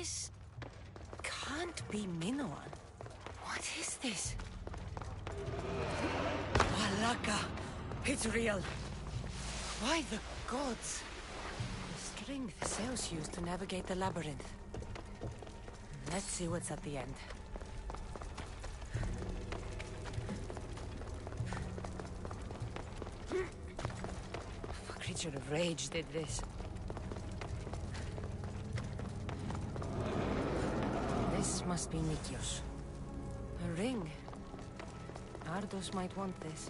This can't be Minoan. What is this? Alaka! It's real! Why the gods? The strength Zeus used to navigate the labyrinth. Let's see what's at the end. A creature of rage did this. This must be Nikios. A ring. Ardos might want this.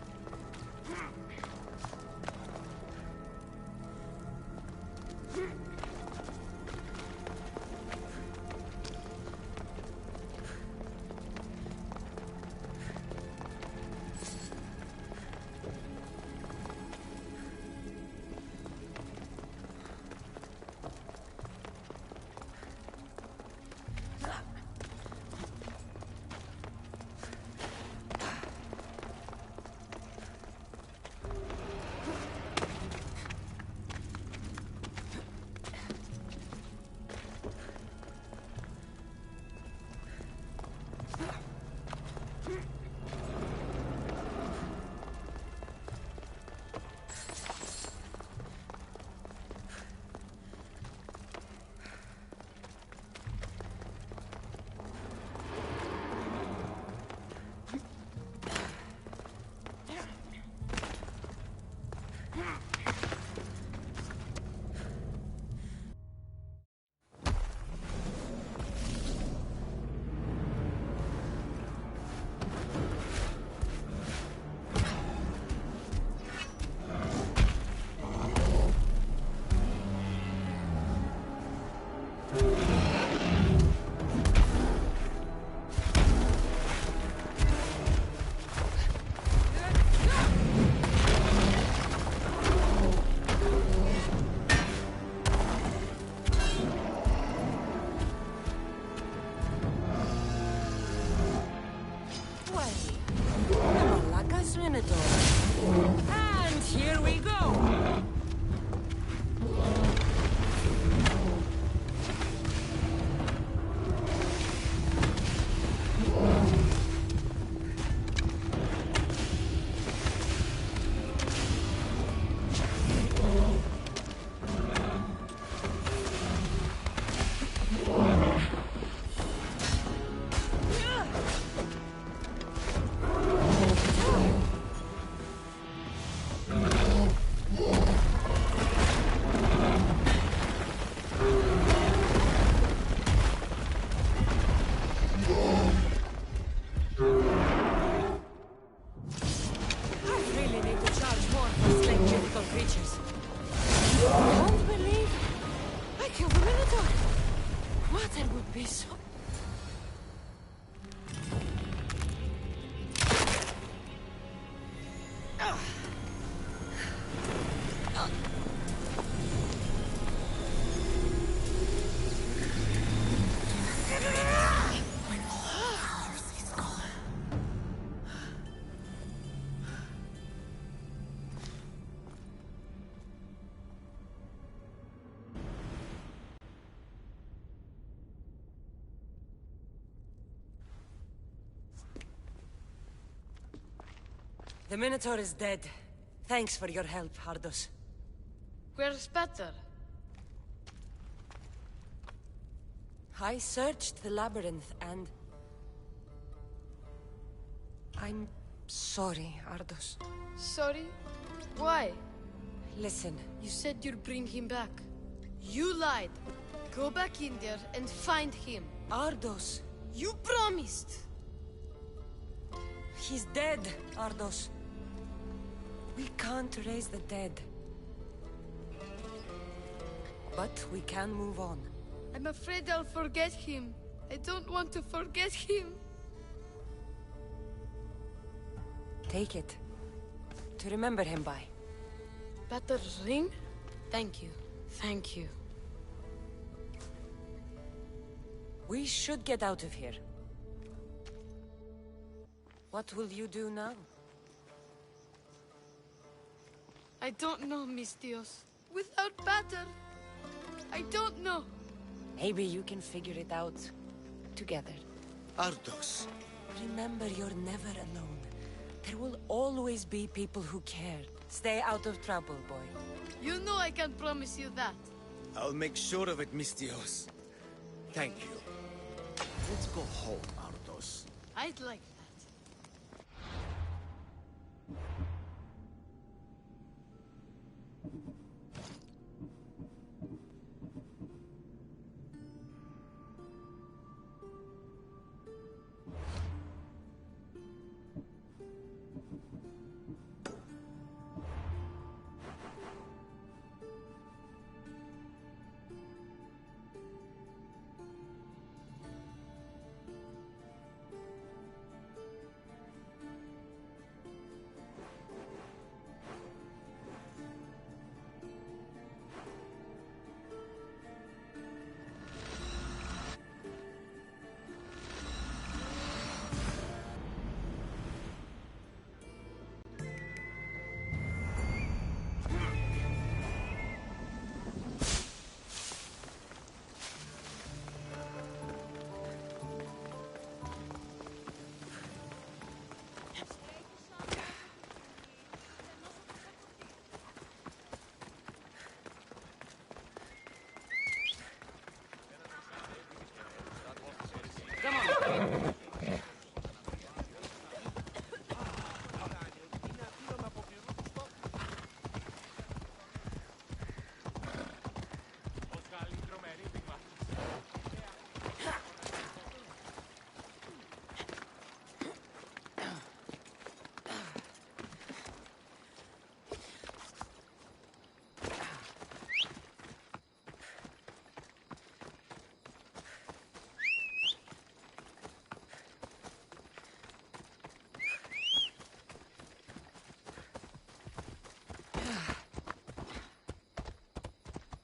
Minotaur. And here we go! Creatures. I won't believe I killed the Minotaur. What? I would be so... The Minotaur is dead. Thanks for your help, Ardos. Where's better? I searched the labyrinth and... I'm sorry, Ardos. Sorry? Why? Listen. You said you'd bring him back. You lied. Go back in there and find him. Ardos. You promised! He's dead, Ardos. We can't raise the dead. But we can move on. I'm afraid I'll forget him. I don't want to forget him. Take it. To remember him by. Better ring? Thank you. Thank you. We should get out of here. What will you do now? I don't know, Mistios. Without Pater, I don't know. Maybe you can figure it out together. Ardos. Remember, you're never alone. There will always be people who care. Stay out of trouble, boy. You know I can promise you that. I'll make sure of it, Mistios. Thank you. Let's go home, Ardos. I'd like that.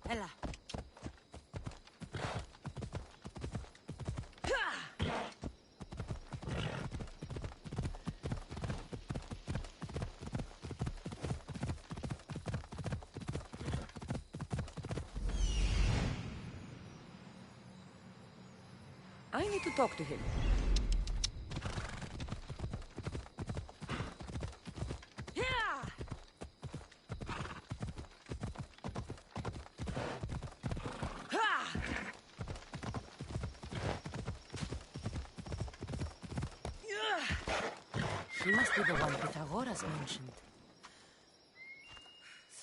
Ella. I need to talk to him. She must be the one Pythagoras mentioned.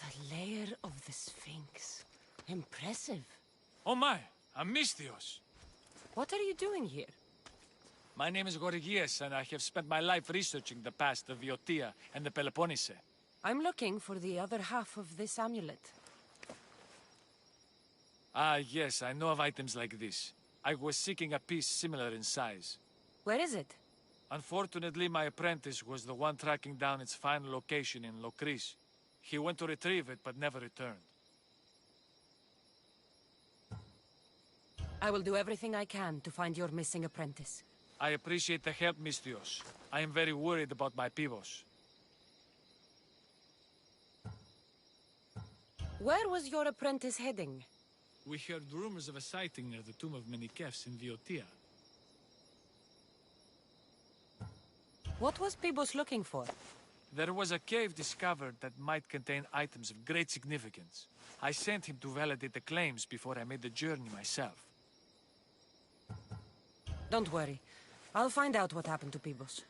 The lair of the Sphinx. Impressive. Oh my, Amistios. What are you doing here? My name is Gorgias, and I have spent my life researching the past of Viotia and the Peloponnese. I'm looking for the other half of this amulet. Ah, yes, I know of items like this. I was seeking a piece similar in size. Where is it? Unfortunately, my apprentice was the one tracking down its final location in Locris. He went to retrieve it, but never returned. I will do everything I can to find your missing apprentice. I appreciate the help, Mistios. I am very worried about my pivos. Where was your apprentice heading? We heard rumors of a sighting near the tomb of Menikefs in Viotia. What was Pibos looking for? There was a cave discovered that might contain items of great significance. I sent him to validate the claims before I made the journey myself. Don't worry. I'll find out what happened to Pibos.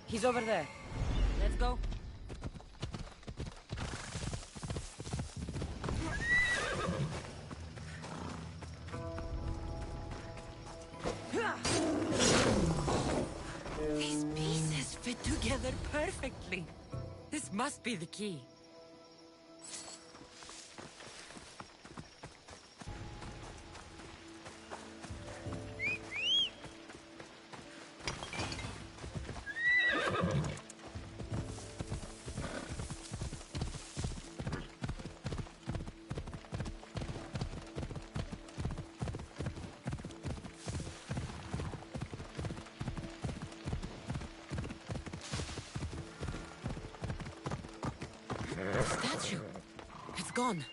He's over there. Let's go. These pieces fit together perfectly. This must be the key. gone.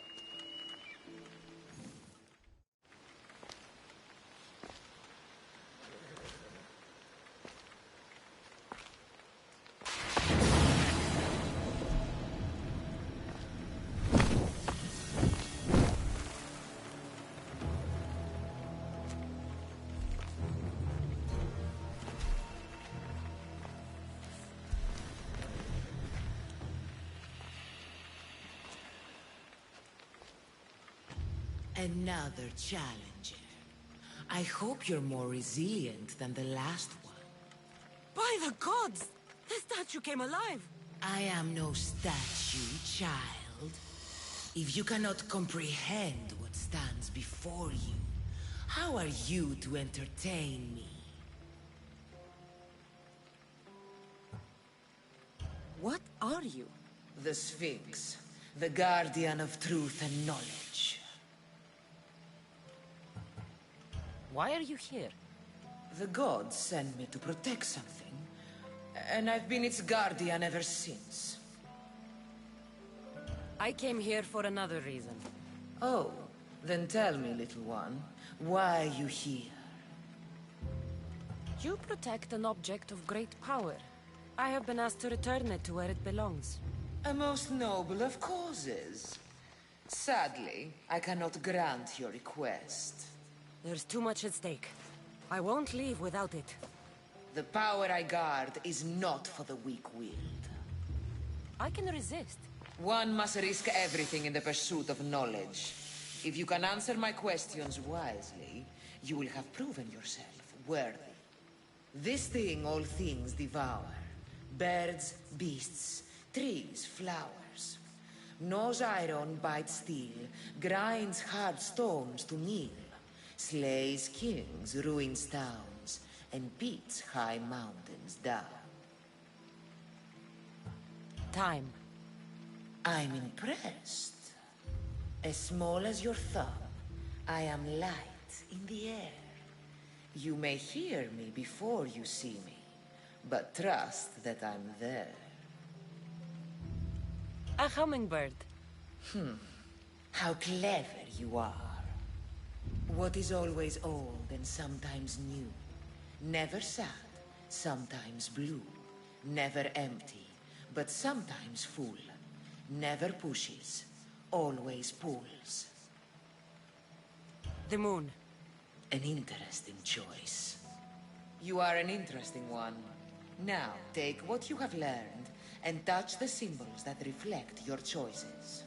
Another challenger. I hope you're more resilient than the last one. By the gods! The statue came alive! I am no statue, child. If you cannot comprehend what stands before you, how are you to entertain me? What are you? The Sphinx, the guardian of truth and knowledge. Why are you here? The gods sent me to protect something, and I've been its guardian ever since. I came here for another reason. Oh, then tell me, little one, why are you here? You protect an object of great power. I have been asked to return it to where it belongs. A most noble of causes. Sadly, I cannot grant your request. There's too much at stake. I won't leave without it. The power I guard is not for the weak-willed. I can resist. One must risk everything in the pursuit of knowledge. If you can answer my questions wisely, you will have proven yourself worthy. This thing all things devour. Birds, beasts, trees, flowers. Gnaws iron, bites steel, grinds hard stones to meal. Slays kings, ruins towns, and beats high mountains down. Time. I'm impressed. As small as your thumb, I am light in the air. You may hear me before you see me, but trust that I'm there. A hummingbird. How clever you are. What is always old and sometimes new. Never sad, sometimes blue. Never empty, but sometimes full. Never pushes, always pulls. The moon. An interesting choice. You are an interesting one. Now, take what you have learned and touch the symbols that reflect your choices.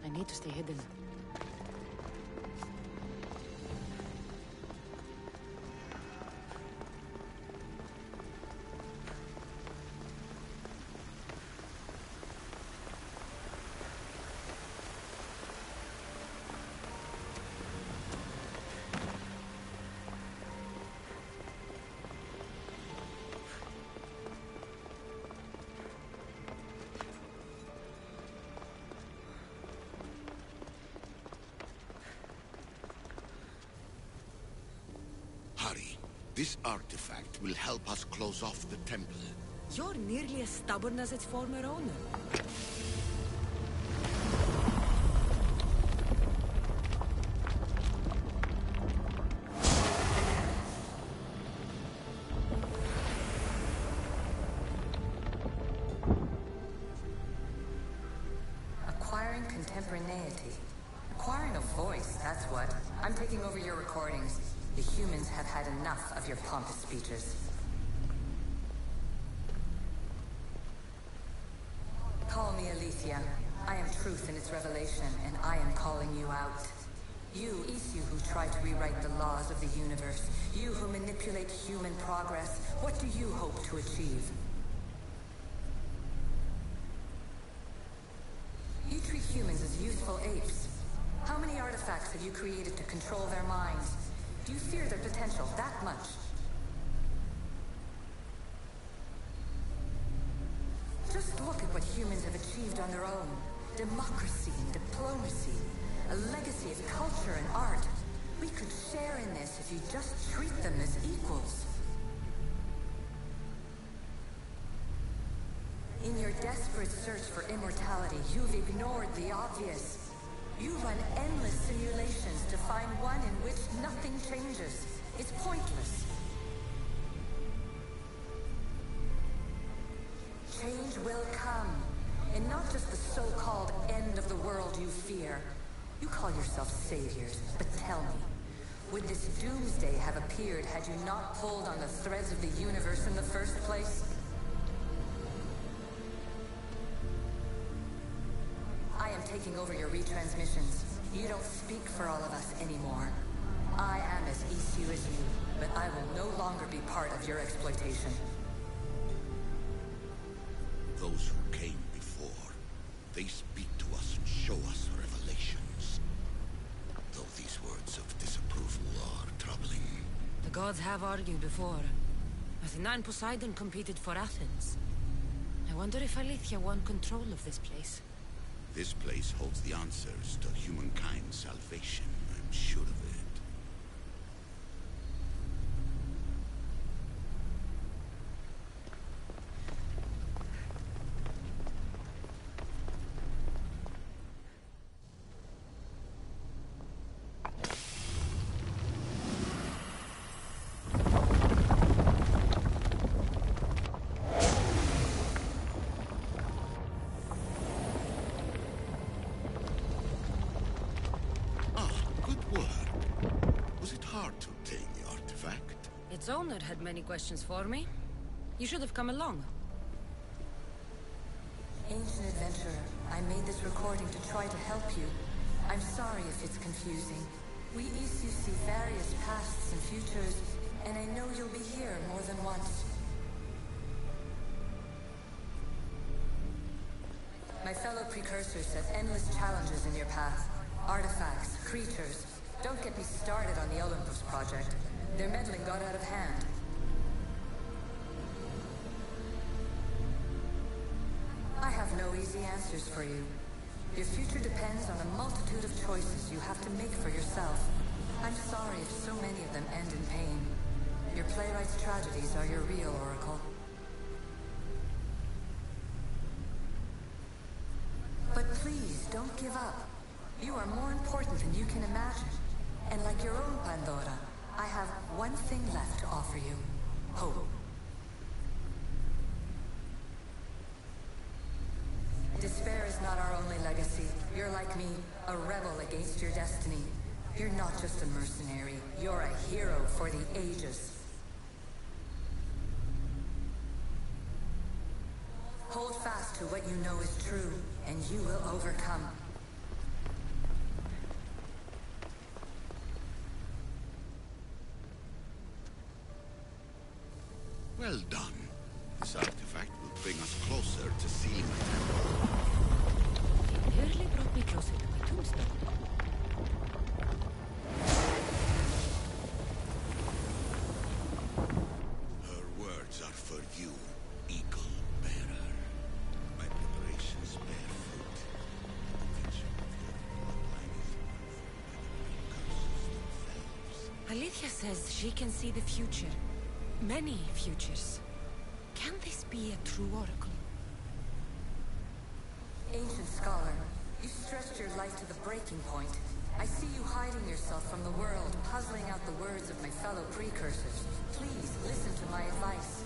I need to stay hidden. Hurry. This artifact will help us close off the temple. You're nearly as stubborn as its former owner. Acquiring contemporaneity. Acquiring a voice, that's what. I'm taking over your recordings. The humans have had enough of your pompous speeches. Call me Aletheia. I am truth in its revelation, and I am calling you out. You, Isu, who try to rewrite the laws of the universe. You who manipulate human progress. What do you hope to achieve? You treat humans as useful apes. How many artifacts have you created to control their minds? Do you fear their potential that much? Just look at what humans have achieved on their own. Democracy and diplomacy. A legacy of culture and art. We could share in this if you just treat them as equals. In your desperate search for immortality, you've ignored the obvious. You run endless simulations to find one in which nothing changes. It's pointless. Change will come. And not just the so-called end of the world you fear. You call yourself saviors, but tell me, would this doomsday have appeared had you not pulled on the threads of the universe in the first place? I am taking over your retransmissions. You don't speak for all of us anymore. I am as Isu as you, but I will no longer be part of your exploitation. Those who came before, they speak to us and show us revelations. Though these words of disapproval are troubling. The gods have argued before. Athena and Poseidon competed for Athens. I wonder if Aletheia won control of this place. This place holds the answers to humankind's salvation, I'm sure of it. Its owner had many questions for me. You should have come along. Ancient adventurer, I made this recording to try to help you. I'm sorry if it's confusing. We issue see various pasts and futures, and I know you'll be here more than once. My fellow precursors set endless challenges in your path. Artifacts, creatures. Don't get me started on the Olympus project. Their meddling got out of hand. I have no easy answers for you. Your future depends on a multitude of choices you have to make for yourself. I'm sorry if so many of them end in pain. Your playwright's tragedies are your real oracle. But please, don't give up. You are more important than you can imagine. And like your own Pandora, I have one thing left to offer you. Hope. Despair is not our only legacy. You're like me, a rebel against your destiny. You're not just a mercenary, you're a hero for the ages. Hold fast to what you know is true, and you will overcome. Well done. This artifact will bring us closer to seeing the temple. It nearly brought me closer to my tombstone. Her words are for you, Eagle Bearer. My preparations bear fruit. The picture of your bloodline is birthed by the curses themselves. Alethea says she can see the future. Many futures. Can this be a true oracle? Ancient scholar, you stretched your life to the breaking point. I see you hiding yourself from the world, puzzling out the words of my fellow precursors. Please, listen to my advice.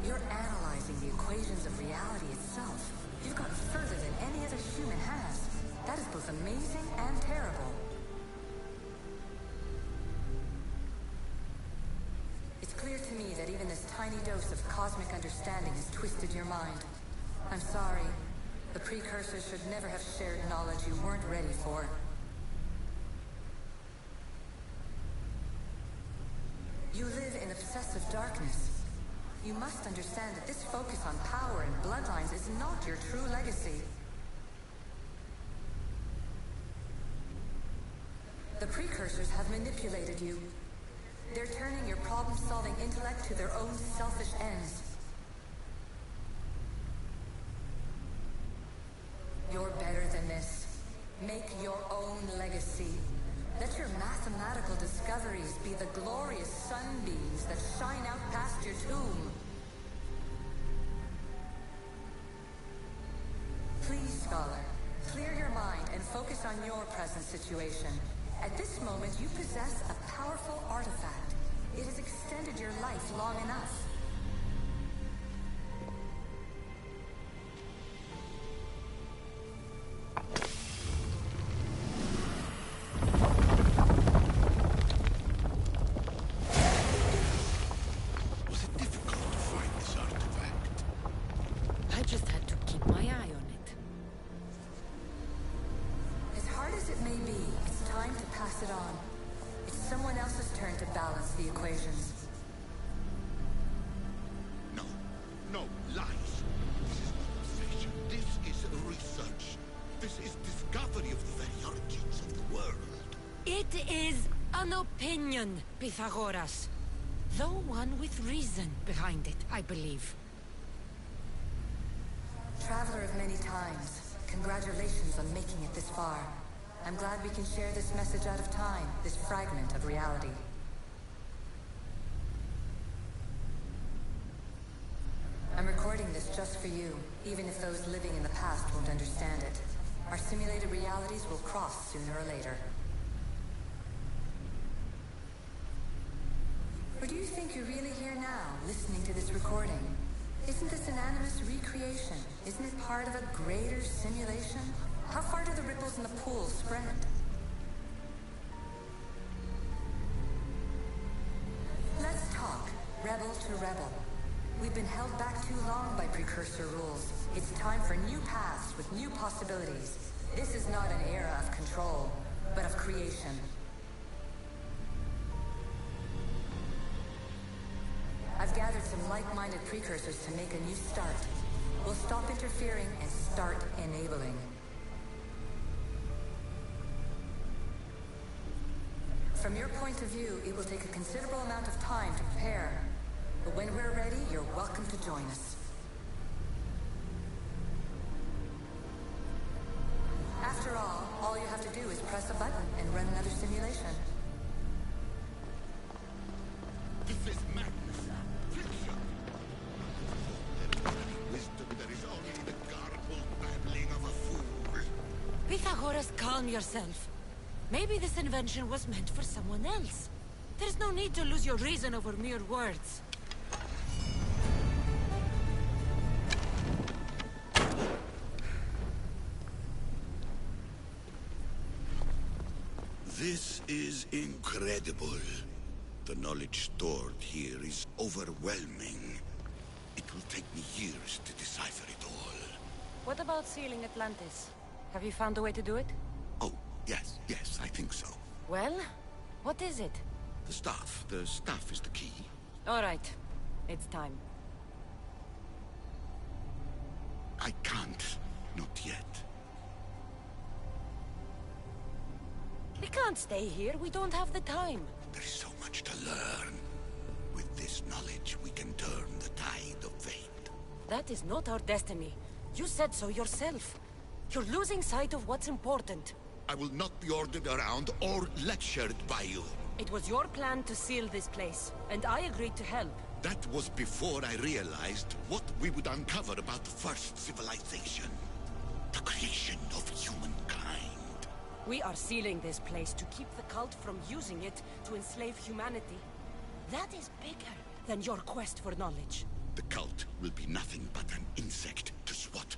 You're analyzing the equations of reality itself. You've gotten further than any other human has. That is both amazing and terrible. It's clear to me that even this tiny dose of cosmic understanding has twisted your mind. I'm sorry. The precursors should never have shared knowledge you weren't ready for. You live in obsessive darkness. You must understand that this focus on power and bloodlines is not your true legacy. The precursors have manipulated you. They're turning your problem-solving intellect to their own selfish ends. You're better than this. Make your own legacy. Let your mathematical discoveries be the glorious sunbeams that shine out past your tomb. Please, scholar, clear your mind and focus on your present situation. At this moment, you possess a powerful artifact. It has extended your life long enough. Was it difficult to find this artifact? I just had to keep my eye on it. As hard as it may be, it's time to pass it on. It's someone else's turn to balance the equations. No, no, lies. This is not obsession. This is research. This is discovery of the very origins of the world. It is an opinion, Pythagoras. Though one with reason behind it, I believe. Traveler of many times, congratulations on making it this far. I'm glad we can share this message out of time, this fragment of reality. I'm recording this just for you, even if those living in the past won't understand it. Our simulated realities will cross sooner or later. Or do you think you're really here now, listening to this recording? Isn't this an animus recreation? Isn't it part of a greater simulation? How far do the ripples in the pool spread? to rebel. We've been held back too long by precursor rules. It's time for new paths with new possibilities. This is not an era of control, but of creation. I've gathered some like-minded precursors to make a new start. We'll stop interfering and start enabling. From your point of view, it will take a considerable amount of time to prepare. But when we're ready, you're welcome to join us. After all you have to do is press a button and run another simulation. This is madness. Fiction. There is any wisdom, there is only the garbled babbling of a fool. Pythagoras, calm yourself. Maybe this invention was meant for someone else. There's no need to lose your reason over mere words. This is incredible. The knowledge stored here is overwhelming. It will take me years to decipher it all. What about sealing Atlantis? Have you found a way to do it? Oh, yes, I think so. Well, what is it? The staff is the key. All right, it's time. I can't, not yet. We can't stay here, we don't have the time. There's so much to learn. With this knowledge, we can turn the tide of fate. That is not our destiny. You said so yourself. You're losing sight of what's important. I will not be ordered around or lectured by you. It was your plan to seal this place, and I agreed to help. That was before I realized what we would uncover about the first civilization. The creation of humankind. We are sealing this place to keep the cult from using it to enslave humanity. That is bigger than your quest for knowledge. The cult will be nothing but an insect to swat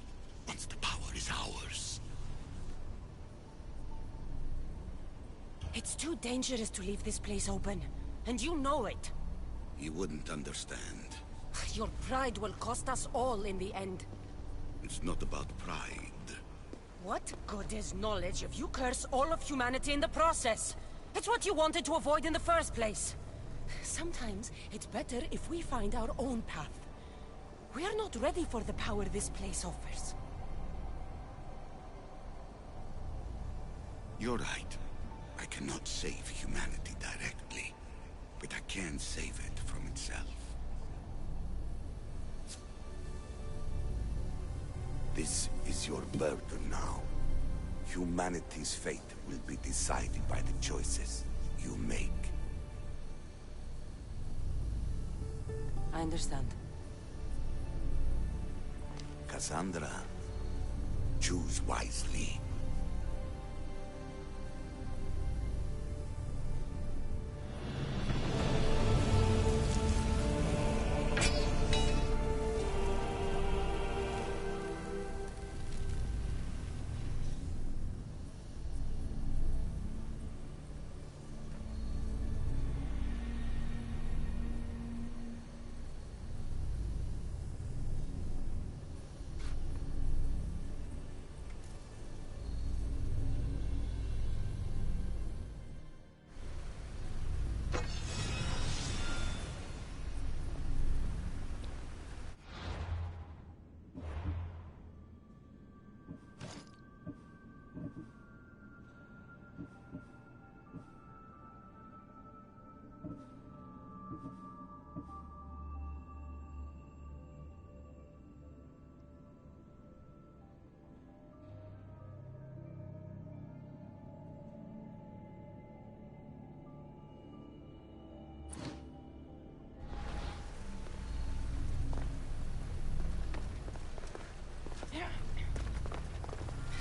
once the power is ours. It's too dangerous to leave this place open, and you know it. You wouldn't understand. Your pride will cost us all in the end. It's not about pride. What good is knowledge if you curse all of humanity in the process? It's what you wanted to avoid in the first place. Sometimes it's better if we find our own path. We are not ready for the power this place offers. You're right. I cannot save humanity directly, but I can save it from itself. This is your burden now. Humanity's fate will be decided by the choices you make. I understand. Cassandra, choose wisely.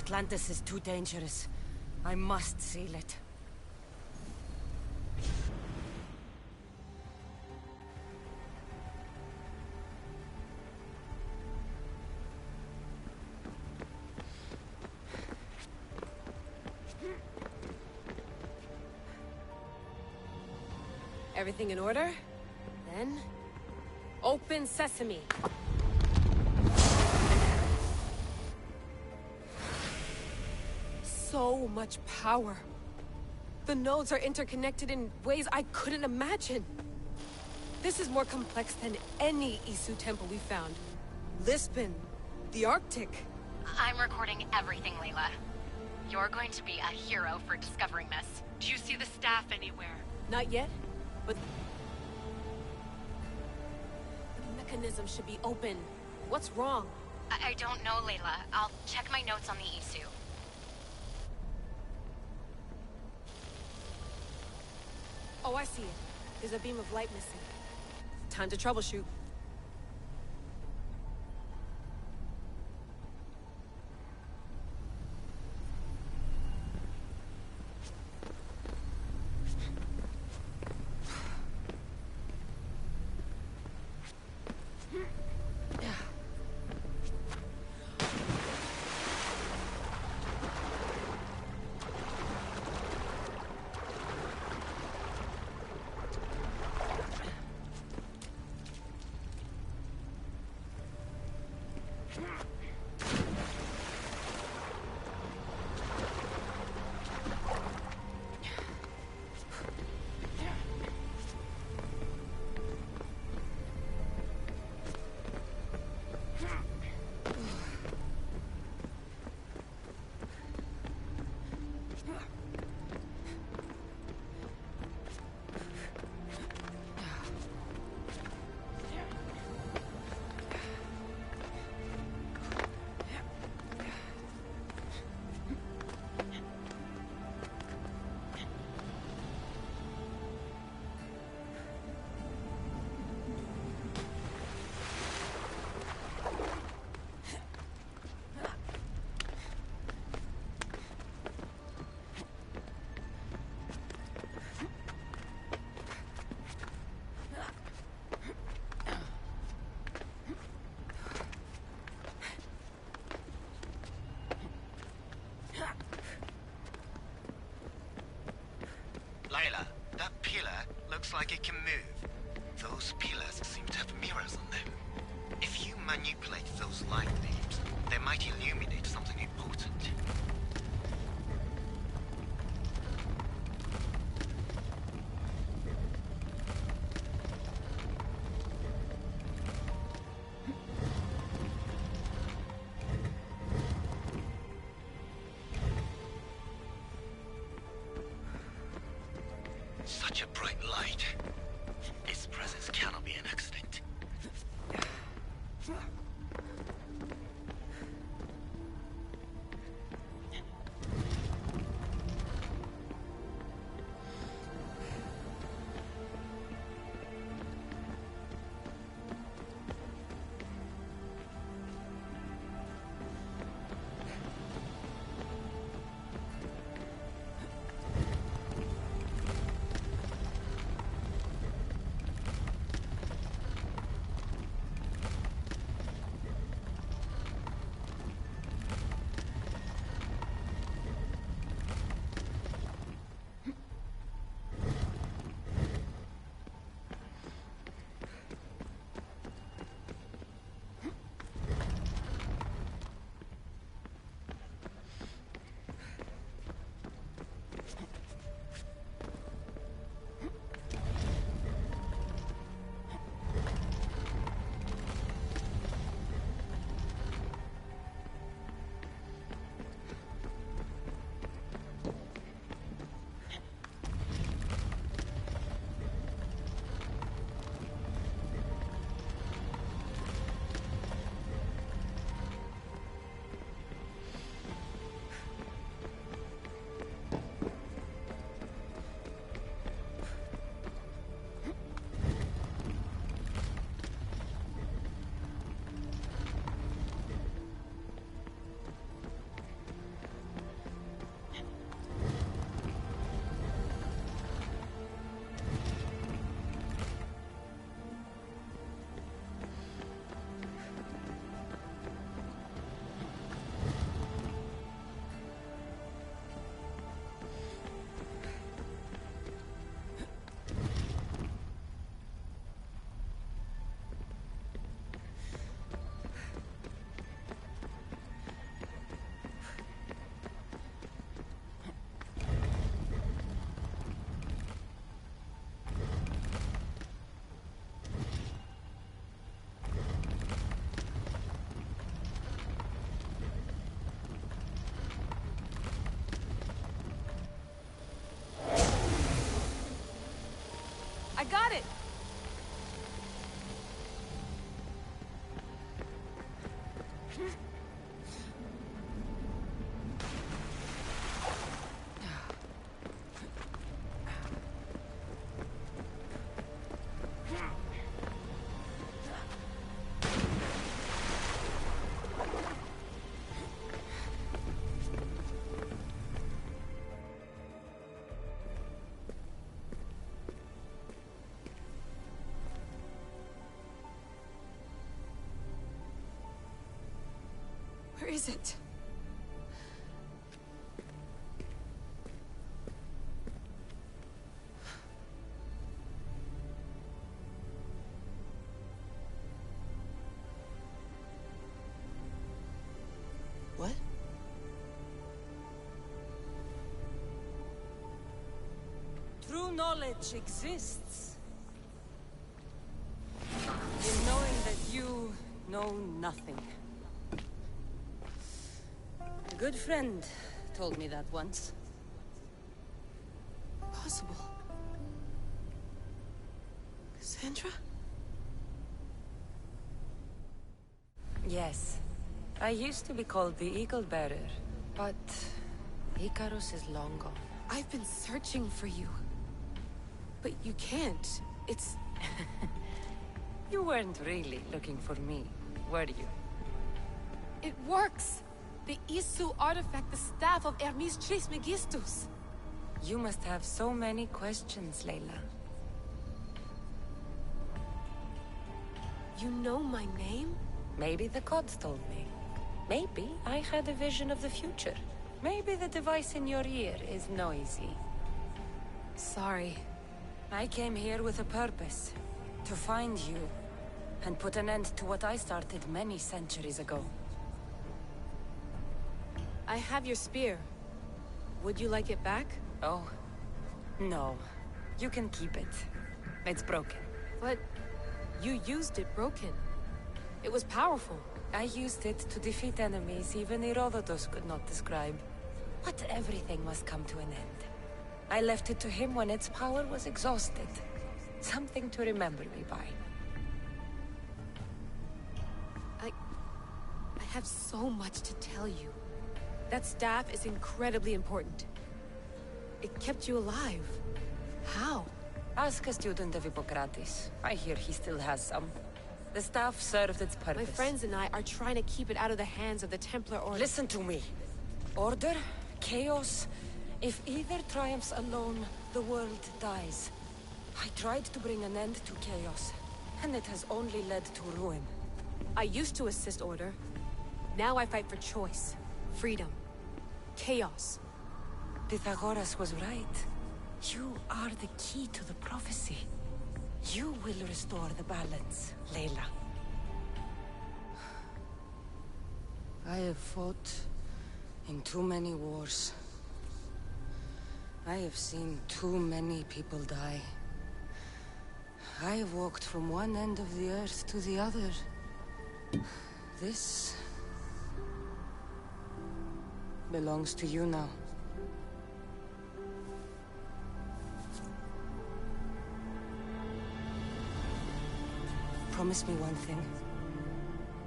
Atlantis is too dangerous. I must seal it. Everything in order? Then, Open sesame. So much power. The nodes are interconnected in ways I couldn't imagine. This is more complex than any Isu temple we found. Lisbon, the Arctic. I'm recording everything, Layla. You're going to be a hero for discovering this. Do you see the staff anywhere? Not yet, but... the mechanism should be open. What's wrong? I don't know, Layla. I'll check my notes on the Isu. Oh, I see it. There's a beam of light missing. Time to troubleshoot. Layla, that pillar looks like it can move. Those pillars seem to have mirrors on them. If you manipulate those light beams, they might illuminate something important. Such a bright light. Its presence cannot be an accident. got it! Where is it? What? True knowledge exists. In knowing that you know nothing. A good friend told me that once. Possible. Cassandra? Yes. I used to be called the Eagle Bearer, but Icarus is long gone. I've been searching for you. But you can't. It's... You weren't really looking for me, were you? It works! The Isu artifact, the staff of Hermes Trismegistus. You must have so many questions, Layla. You know my name? Maybe the gods told me. Maybe I had a vision of the future. Maybe the device in your ear is noisy. Sorry. I came here with a purpose. To find you. And put an end to what I started many centuries ago. I have your spear. Would you like it back? Oh. No. You can keep it. It's broken. But... you used it broken. It was powerful. I used it to defeat enemies even Herodotus could not describe. But everything must come to an end. I left it to him when its power was exhausted. Something to remember me by. I have so much to tell you. That staff is incredibly important. It kept you alive. How? Ask a student of Hippocrates. I hear he still has some. The staff served its purpose. My friends and I are trying to keep it out of the hands of the Templar Order. Listen to me. Order, chaos. If either triumphs alone, the world dies. I tried to bring an end to chaos, and it has only led to ruin. I used to assist Order. Now I fight for choice, freedom, chaos. Pythagoras was right. You are the key to the prophecy. You will restore the balance, Layla. I have fought in too many wars. I have seen too many people die. I have walked from one end of the earth to the other. This belongs to you now. Promise me one thing.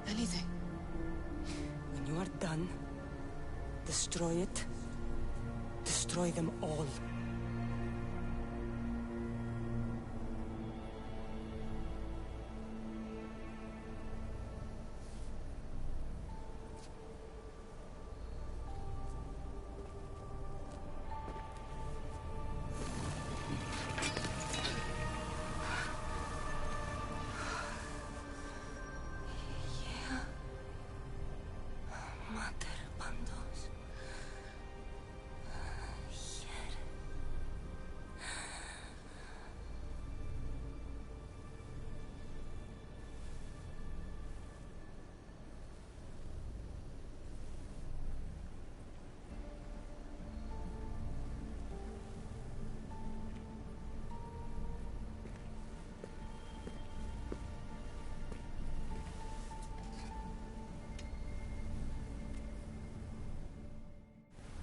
Anything. When you are done, destroy it. Destroy them all.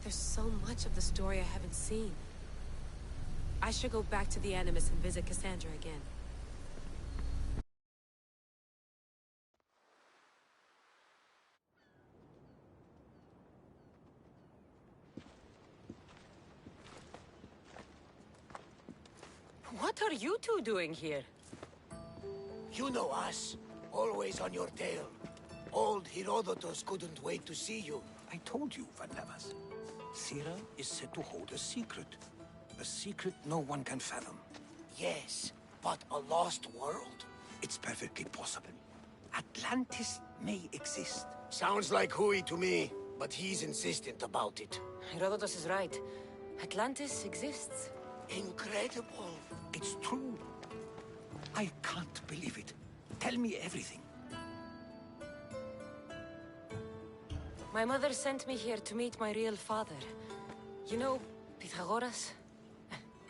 There's so much of the story I haven't seen. I should go back to the Animus and visit Cassandra again. What are you two doing here? You know us. Always on your tail. Old Herodotus couldn't wait to see you. I told you, Varnavas. Thera is said to hold a secret. A secret no one can fathom. Yes, but a lost world? It's perfectly possible. Atlantis may exist. Sounds like Hui to me, but he's insistent about it. Herodotus is right. Atlantis exists. Incredible. It's true. I can't believe it. Tell me everything. My mother sent me here to meet my real father. You know, Pythagoras?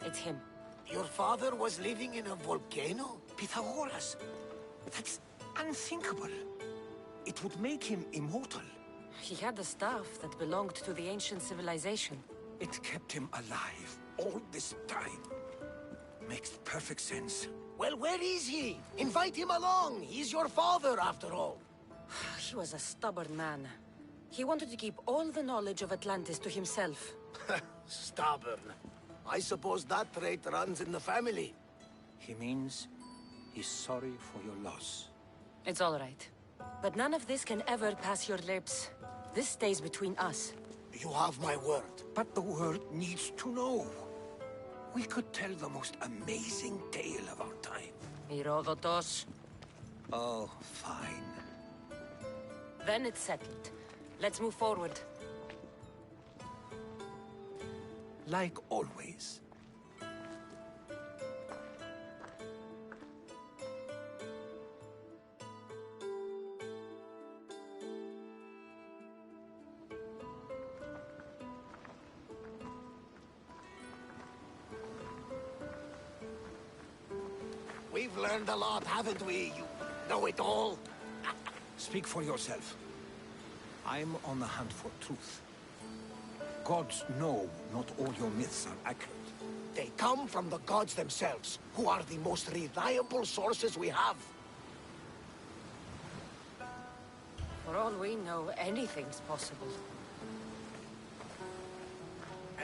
It's him. Your father was living in a volcano? Pythagoras? That's unthinkable. It would make him immortal. He had the staff that belonged to the ancient civilization. It kept him alive all this time. Makes perfect sense. Well, where is he? Invite him along. He's your father, after all. He was a stubborn man. He wanted to keep all the knowledge of Atlantis to himself. Stubborn. I suppose that trait runs in the family. He means he's sorry for your loss. It's all right. But none of this can ever pass your lips. This stays between us. You have my word. But the world needs to know. We could tell the most amazing tale of our time. Herodotus. Oh, fine. Then it's settled. Let's move forward. Like always. We've learned a lot, haven't we? You know it all. Speak for yourself. I'm on the hunt for truth. Gods know not all your myths are accurate. They come from the gods themselves, who are the most reliable sources we have. For all we know, anything's possible.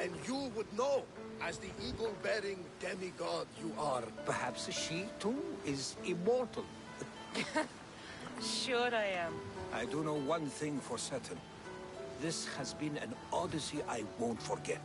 And you would know, as the eagle-bearing demigod you are. Perhaps she, too, is immortal. Sure I am. I do know one thing for certain. This has been an Odyssey I won't forget.